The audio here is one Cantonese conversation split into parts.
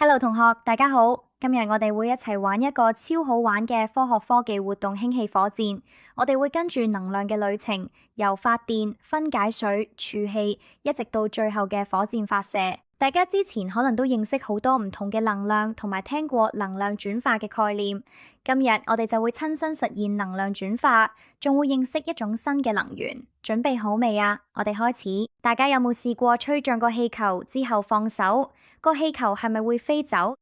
Hello，同學，大家好。今日我哋會一齊玩一個超好玩嘅科學科技活動——氫氣火箭。我哋會跟住能量嘅旅程，由發電、分解水、儲氣，一直到最後嘅火箭發射。大家之前可能都認識好多唔同嘅能量，同埋聽過能量轉化嘅概念。今日我哋就會親身實現能量轉化，仲會認識一種新嘅能源。準備好未啊？我哋開始。大家有冇試過吹脹個氣球之後放手？個氣球係咪會飛走？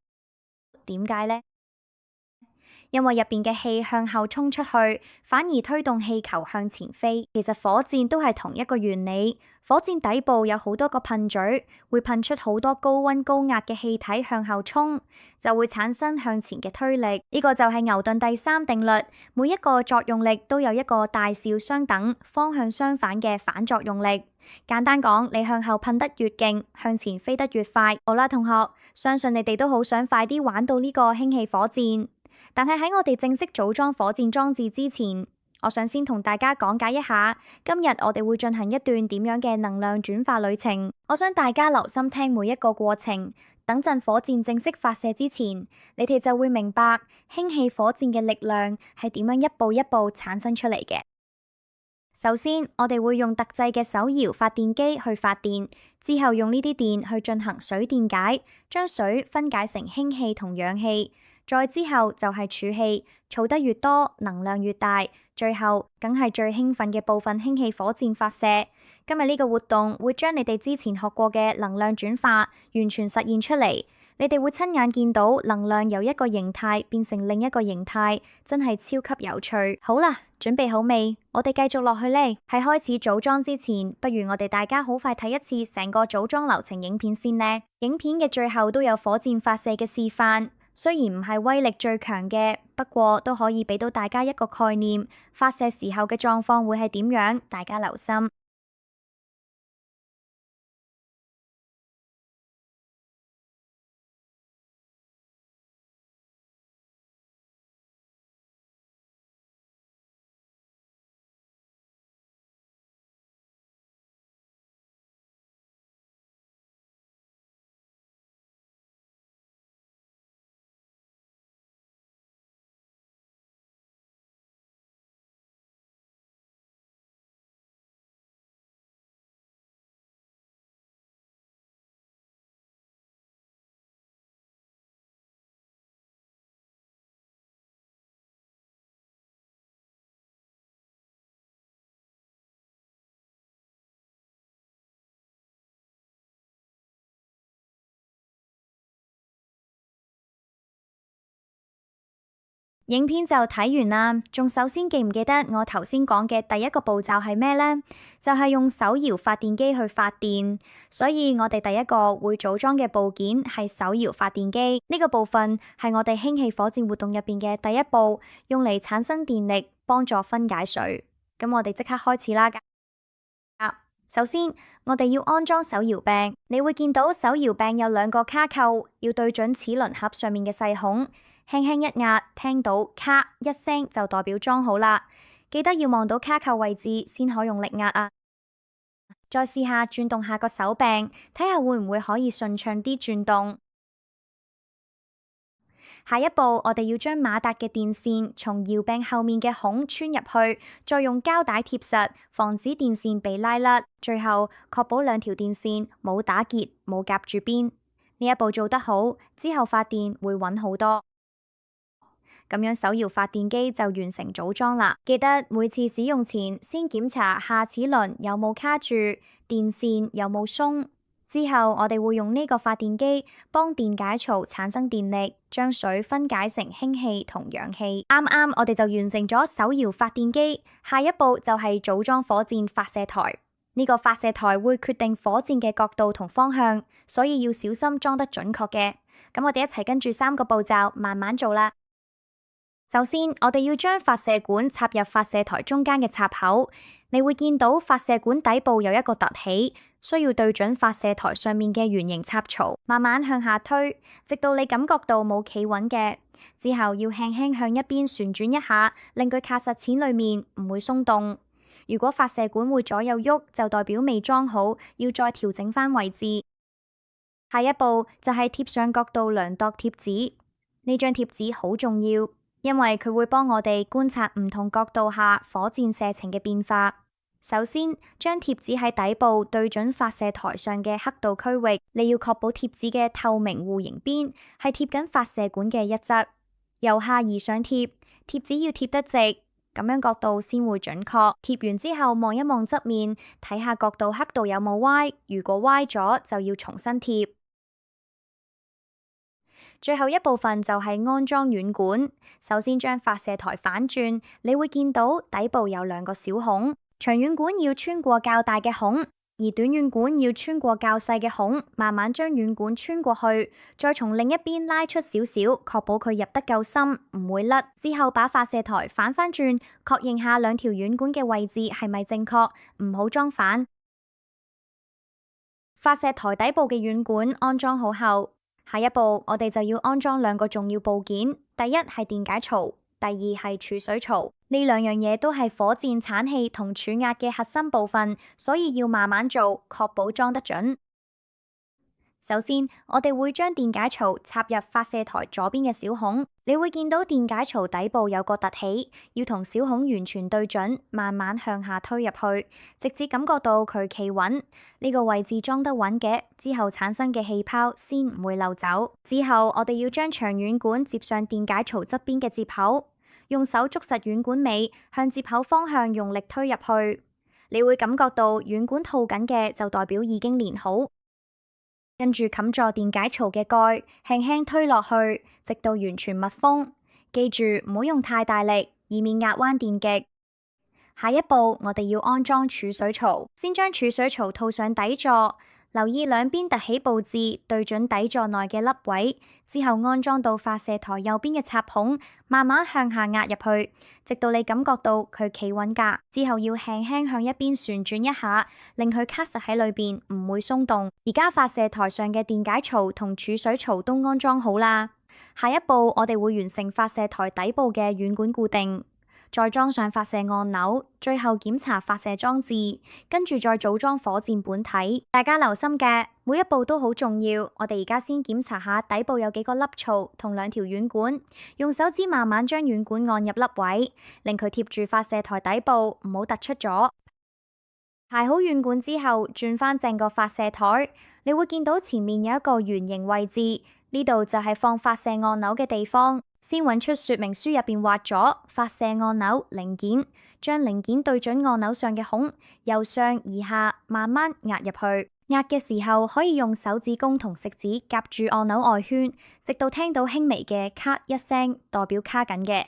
點解呢？因為入邊嘅氣向後衝出去，反而推動氣球向前飛。其實火箭都係同一個原理。火箭底部有好多個噴嘴，會噴出好多高溫高壓嘅氣體向後衝，就會產生向前嘅推力。呢個就係牛頓第三定律。每一個作用力都有一個大小相等、方向相反嘅反作用力。簡單講，你向後噴得越勁，向前飛得越快。好啦，同學，相信你哋都好想快啲玩到呢個氫氣火箭。但係喺我哋正式組裝火箭裝置之前，我想先同大家講解一下，今日我哋會進行一段點樣嘅能量轉化旅程。我想大家留心聽每一個過程，等陣火箭正式發射之前，你哋就會明白氫氣火箭嘅力量係點樣一步一步產生出嚟嘅。首先，我哋會用特製嘅手搖發電機去發電，之後用呢啲電去進行水電解，將水分解成氫氣同氧氣。再之後就係儲氣，儲得越多，能量越大。最後梗係最興奮嘅部分——氫氣火箭發射。今日呢個活動會將你哋之前學過嘅能量轉化完全實現出嚟。你哋會親眼見到能量由一個形態變成另一個形態，真係超級有趣。好啦，準備好未？我哋繼續落去呢。喺開始組裝之前，不如我哋大家好快睇一次成個組裝流程影片先呢。影片嘅最後都有火箭發射嘅示範。雖然唔係威力最強嘅，不過都可以俾到大家一個概念，發射時候嘅狀況會係點樣，大家留心。影片就睇完啦，仲首先記唔記得我頭先講嘅第一個步驟係咩呢？就係用手搖發電機去發電，所以我哋第一個會組裝嘅部件係手搖發電機。呢個部分係我哋氫氣火箭活動入邊嘅第一步，用嚟產生電力，幫助分解水。咁我哋即刻開始啦。首先，我哋要安裝手搖柄，你會見到手搖柄有兩個卡扣，要對準齒輪盒上面嘅細孔。輕輕一壓，聽到咔一聲就代表裝好啦。記得要望到卡扣位置先可用力壓啊。再試下轉動下個手柄，睇下會唔會可以順暢啲轉動。下一步，我哋要將馬達嘅電線從搖柄後面嘅孔穿入去，再用膠帶貼實，防止電線被拉甩。最後確保兩條電線冇打結、冇夾住邊。呢一步做得好，之後發電會穩好多。咁樣手搖發電機就完成組裝啦。記得每次使用前先檢查下齒輪有冇卡住，電線有冇鬆。之後我哋會用呢個發電機幫電解槽產生電力，將水分解成氫氣同氧氣。啱啱我哋就完成咗手搖發電機，下一步就係組裝火箭發射台。呢個發射台會決定火箭嘅角度同方向，所以要小心裝得準確嘅。咁我哋一齊跟住3個步驟慢慢做啦。首先，我哋要將發射管插入發射台中間嘅插口。你會見到發射管底部有一個凸起，需要對準發射台上面嘅圓形插槽，慢慢向下推，直到你感覺到冇企穩嘅。之後要輕輕向一邊旋轉一下，令佢卡實錢裏面，唔會鬆動。如果發射管會左右喐，就代表未裝好，要再調整返位置。下一步就係貼上角度量度貼紙。呢張貼紙好重要，因為佢會幫我哋觀察唔同角度下火箭射程嘅變化。首先，將貼紙喺底部對準發射台上嘅黑道區域，你要確保貼紙嘅透明弧形邊係貼緊發射管嘅一側。由下而上貼，貼紙要貼得直，咁樣角度先會準確。貼完之後望一望側面，睇下角度黑度有冇歪，如果歪咗就要重新貼。最後一部分就係安裝軟管。首先將發射台反轉，你會見到底部有兩個小孔。長軟管要穿過較大嘅孔，而短軟管要穿過較細嘅孔，慢慢將軟管穿過去，再從另一邊拉出少少，確保佢入得夠深，唔會甩。之後把發射台反翻轉，確認下兩條軟管嘅位置係咪正確，唔好裝反。發射台底部嘅軟管安裝好後，下一步我哋就要安裝兩個重要部件，第一係電解槽，第二係儲水槽。呢兩樣嘢都係火箭產氣同儲壓嘅核心部分，所以要慢慢做，確保裝得準。首先，我哋會將電解槽插入發射台左邊嘅小孔，你會見到電解槽底部有個凸起，要同小孔完全對準，慢慢向下推入去，直至感覺到佢企穩。呢個位置裝得穩嘅，之後產生嘅氣泡先唔會漏走。之後，我哋要將長軟管接上電解槽側邊嘅接口，用手捉實軟管尾，向接口方向用力推入去。你會感覺到軟管套緊嘅，就代表已經連好。跟住冚住電解槽嘅蓋，輕輕推落去，直到完全密封。記住唔好用太大力，以免壓彎電極。下一步，我哋要安裝儲水槽，先將儲水槽套上底座，留意兩邊凸起佈置，對準底座內嘅凹位，之後安裝到發射台右邊嘅插孔，慢慢向下壓入去，直到你感覺到佢企穩架。之後要輕輕向一邊旋轉一下，令佢卡實喺裏邊，唔會鬆動。而家發射台上嘅電解槽同儲水槽都安裝好啦。下一步我哋會完成發射台底部嘅軟管固定，再裝上發射按鈕，最後檢查發射裝置，跟住再組裝火箭本體。大家留心嘅，每一步都好重要。我哋而家先檢查下底部有幾個凹槽同兩條軟管，用手指慢慢將軟管按入凹位，令佢貼住發射台底部，唔好突出咗。排好軟管之後，轉翻正個發射台，你會見到前面有一個圓形位置，呢度就係放發射按鈕嘅地方。先揾出說明書入邊畫咗發射按鈕零件，將零件對準按鈕上嘅孔，由上而下慢慢壓入去。壓嘅時候可以用手指公同食指夾住按鈕外圈，直到聽到輕微嘅咔一聲，代表卡緊嘅。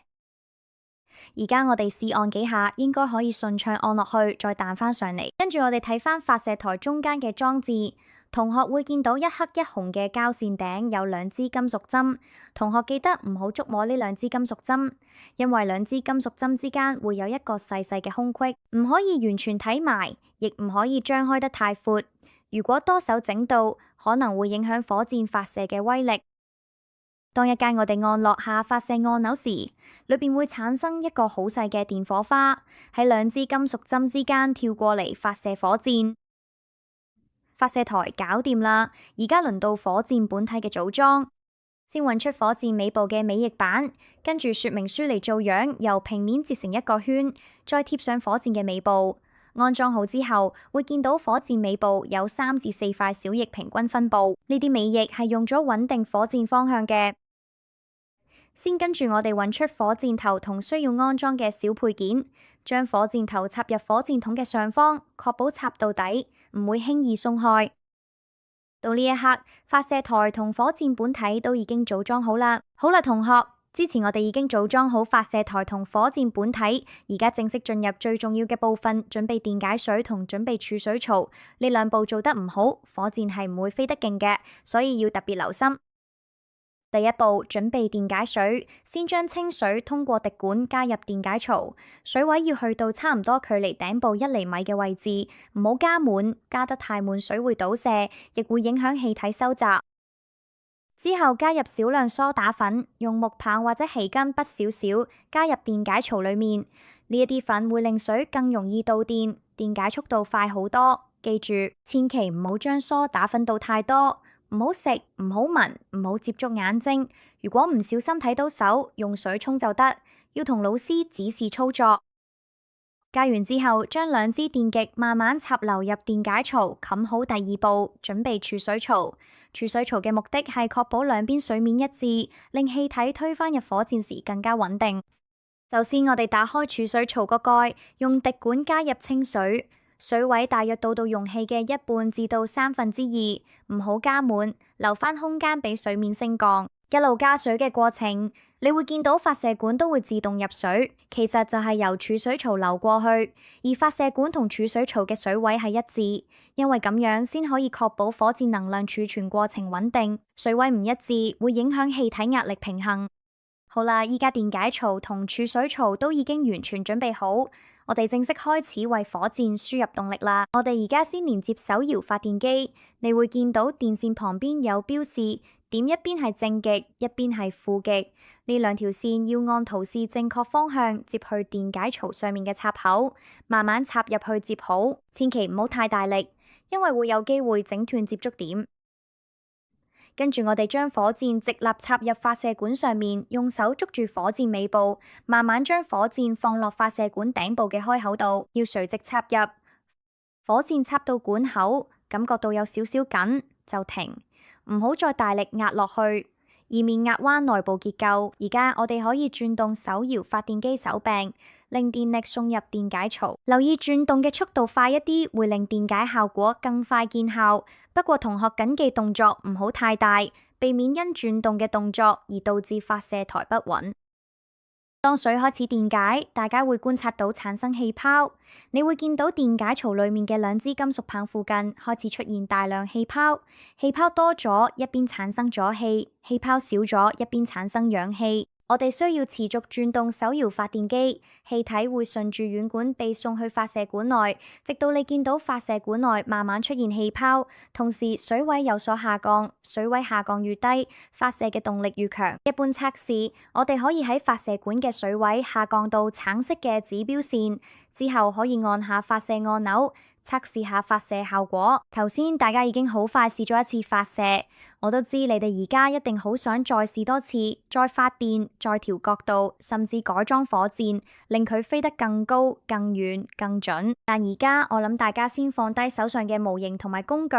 而家我哋試按幾下，應該可以順暢按落去，再彈翻上嚟。跟住我哋睇翻發射台中間嘅裝置。同學會見到一黑一紅嘅膠線頂有兩支金屬針，同學記得唔好觸摸呢兩支金屬針，因為兩支金屬針之間會有一個細細嘅空隙，唔可以完全睇埋，亦唔可以張開得太闊。如果多手整到，可能會影響火箭發射嘅威力。當一間我哋按落下發射按鈕時，裏邊會產生一個好細嘅電火花，喺兩支金屬針之間跳過嚟發射火箭。發射台搞掂啦，而家輪到火箭本體嘅組裝。先揾出火箭尾部嘅尾翼板，跟住說明書嚟做樣，由平面截成一個圈，再貼上火箭嘅尾部。安裝好之後，會見到火箭尾部有3至4塊小翼平均分布，呢啲尾翼係用咗穩定火箭方向嘅。先跟住我哋揾出火箭頭同需要安裝嘅小配件，將火箭頭插入火箭筒嘅上方，確保插到底，唔會輕易鬆開。到呢一刻，發射台同火箭本體都已經組裝好啦。好啦，同學，之前我哋已經組裝好發射台同火箭本體，而家正式進入最重要嘅部分，準備電解水同準備儲水槽。呢兩步做得唔好，火箭係唔會飛得勁嘅，所以要特別留心。第一步，準備電解水，先將清水通過滴管加入電解槽，水位要去到差唔多距離頂部1厘米嘅位置，唔好加滿，加得太滿水會倒瀉，亦會影響氣體收集。之後加入少量梳打粉，用木棒或者氣根撥少少，加入電解槽裏面。呢一啲粉會令水更容易導電，電解速度快好多。記住，千祈唔好將梳打粉倒太多。唔好食，唔好聞，唔好接觸眼睛。如果唔小心睇到手，用水沖就得。要同老師指示操作。戒完之後，將兩支電極慢慢插流入電解槽，冚好第二步，準備儲水槽。儲水槽嘅目的係確保兩邊水面一致，令氣體推返入火箭時更加穩定。首先，我哋打開儲水槽個蓋，用滴管加入清水，水位大約到容器嘅一半至到2/3，唔好加滿，留返空間俾水面升降。一路加水嘅過程，你會見到發射管都會自動入水，其實就係由儲水槽流過去，而發射管同儲水槽嘅水位係一致，因為咁樣先可以確保火箭能量儲存過程穩定。水位唔一致會影響氣體壓力平衡。好啦，依家電解槽同儲水槽都已經完全準備好，我哋正式開始為火箭輸入動力啦。我哋而家先連接手搖發電機，你會見到電線旁邊有標示，點一邊係正極，一邊係負極。呢兩條線要按圖示正確方向接去電解槽上面嘅插口，慢慢插入去接好，千祈唔好太大力，因為會有機會整斷接觸點。跟住我哋將火箭直立插入發射管上面，用手捉住火箭尾部，慢慢將火箭放落發射管頂部嘅開口度，要垂直插入。火箭插到管口，感覺到有少少緊就停，唔好再大力壓落去，以免壓彎內部結構。而家我哋可以轉動手搖發電機手柄，令電力送入電解槽。留意轉動嘅速度快一啲，會令電解效果更快見效。不過同學謹記動作唔好太大，避免因轉動嘅動作而導致發射台不穩。當水開始電解，大家會觀察到產生氣泡。你會見到電解槽裏面嘅兩支金屬棒附近開始出現大量氣泡。氣泡多咗，一邊產生咗氣；氣泡少咗，一邊產生氧氣。我哋需要持續轉動手搖發電機，氣體會順住軟管被送去發射管內，直到你見到發射管內慢慢出現氣泡，同時水位有所下降。水位下降越低，發射嘅動力越強。一般測試，我哋可以喺發射管嘅水位下降到橙色嘅指標線之後，可以按下發射按鈕，測試下發射效果。頭先大家已經好快試咗一次發射，我都知你哋而家一定好想再試多次，再發電，再調角度，甚至改裝火箭，令佢飛得更高、更遠、更準。但而家我諗大家先放低手上嘅模型同埋工具，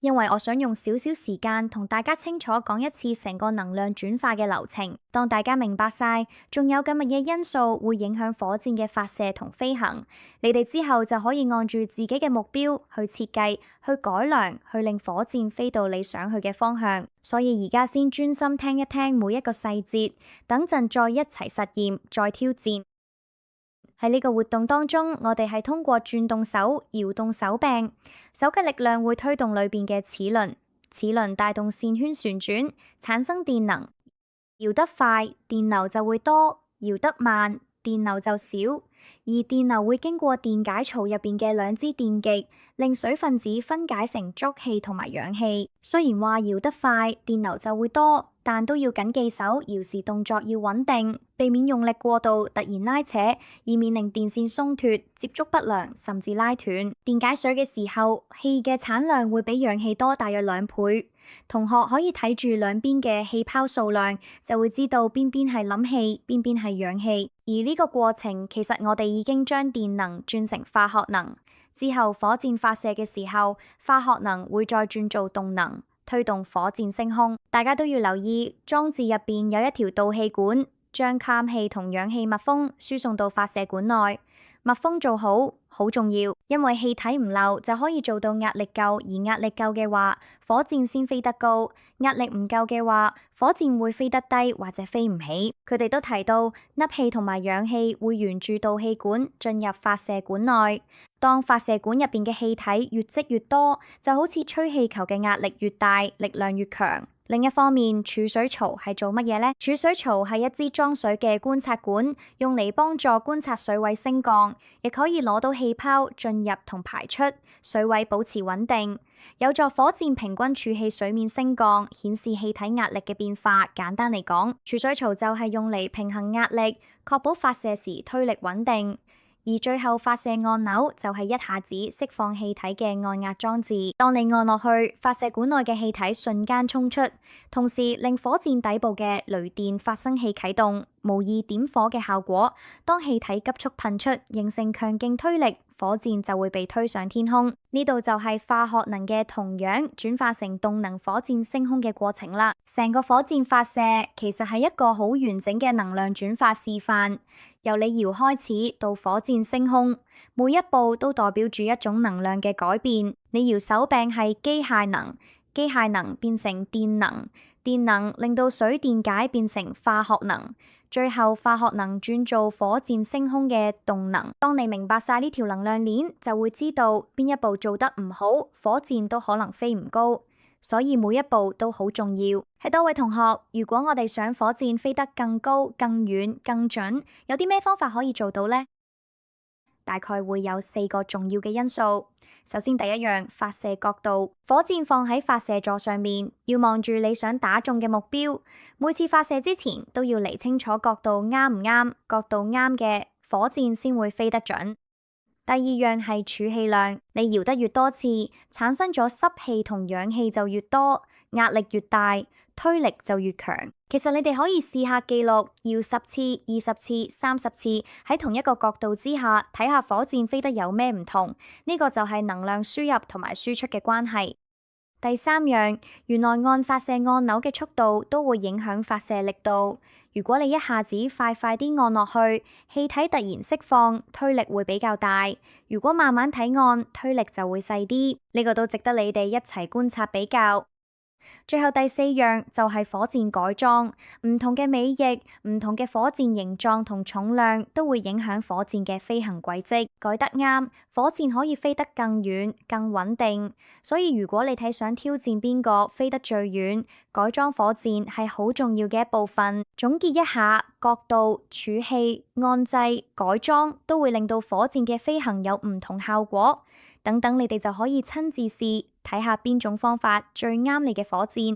因為我想用少少時間同大家清楚講一次成個能量轉化嘅流程。當大家明白晒，仲有咁乜嘢因素會影響火箭嘅發射同飛行，你哋之後就可以按住自己嘅目標去設計、去改良、去令火箭飛到你想去嘅方向。所以而家先專心聽一聽每一個細節，等陣再一齊實驗，再挑戰。喺呢個活動當中，我哋係通過轉動手、搖動手柄，手嘅力量會推動裏邊嘅齒輪，齒輪帶動線圈旋轉，產生電能。搖得快，電流就會多；搖得慢，電流就少。而電流會經過電解槽入邊嘅兩支電極，令水分子分解成濁氣同埋氧氣。雖然話搖得快，電流就會多，但都要緊記手搖時動作要穩定，避免用力過度突然拉扯，以免令電線鬆脫、接觸不良甚至拉斷。電解水嘅時候，氣嘅產量會比氧氣多大約2倍。同學可以睇住兩邊嘅氣泡數量，就會知道邊邊係冧氣，邊邊係氧氣。而呢個過程，其實我哋已經將電能轉成化學能。之後火箭發射嘅時候，化學能會再轉做動能，推動火箭升空。大家都要留意，裝置入邊有一條導氣管，將氮氣同氧氣密封輸送到發射管內。密封做好重要，因為氣體唔漏就可以做到壓力夠，而壓力夠嘅話，火箭先飛得高；壓力唔夠嘅話，火箭會飛得低或者飛唔起。佢哋都提到，鈉氣同埋氧氣會沿住導氣管進入發射管內。當發射管入邊嘅氣體越積越多，就好似吹氣球嘅壓力越大，力量越強。另一方面，儲水槽係做乜嘢呢？儲水槽係一支裝水嘅觀察管，用嚟幫助觀察水位升降，亦可以攞到氣泡進入同排出，水位保持穩定，有助火箭平均儲氣水面升降，顯示氣體壓力嘅變化。簡單嚟講，儲水槽就係用嚟平衡壓力，確保發射時推力穩定。而最後發射按鈕就係一下子釋放氣體嘅按壓裝置。當你按落去，發射管內嘅氣體瞬間衝出，同時令火箭底部嘅雷電發生器啟動，模擬點火嘅效果。當氣體急速噴出，形成強勁推力，火箭就會被推上天空。呢度就係化學能嘅同樣轉化成動能火箭升空嘅過程啦。成個火箭發射其實係一個好完整嘅能量轉化示範，由你搖開始到火箭升空，每一步都代表住一種能量嘅改變。你搖手柄係機械能，機械能變成電能，電能令到水電解變成化學能，最後化學能轉做火箭升空嘅動能。當你明白晒呢條能量鏈，就會知道邊一步做得唔好，火箭都可能飛唔高。所以每一步都好重要。喺多位同學，如果我哋想火箭飛得更高、更遠、更準，有啲咩方法可以做到呢？大概會有4個重要嘅因素。首先，第一樣，發射角度。火箭放喺發射座上面，要望住你想打中嘅目標。每次發射之前都要釐清楚角度啱唔啱，角度啱嘅火箭先會飛得準。第二樣係儲氣量，你搖得越多次，產生咗濕氣同氧氣就越多，壓力越大，推力就越強。其實你哋可以試下記錄，搖10次、20次、30次，喺同一個角度之下，睇下火箭飛得有咩唔同。呢個就係能量輸入同埋輸出嘅關係。第三樣，原來按發射按鈕嘅速度都會影響發射力度。如果你一下子快啲按落去，氣體突然釋放，推力會比較大；如果慢慢睇按，推力就會細啲。呢個都值得你哋一齊觀察比較。最後第4樣就係火箭改裝，唔同嘅尾翼、唔同嘅火箭形狀同重量都會影響火箭嘅飛行軌跡。改得啱，火箭可以飛得更遠、更穩定。所以如果你睇想挑戰邊個飛得最遠，改裝火箭係好重要嘅一部分。總結一下，角度、儲氣、按掣、改裝都會令到火箭嘅飛行有唔同效果。等等，你哋就可以親自試，睇下邊種方法最啱你嘅火箭。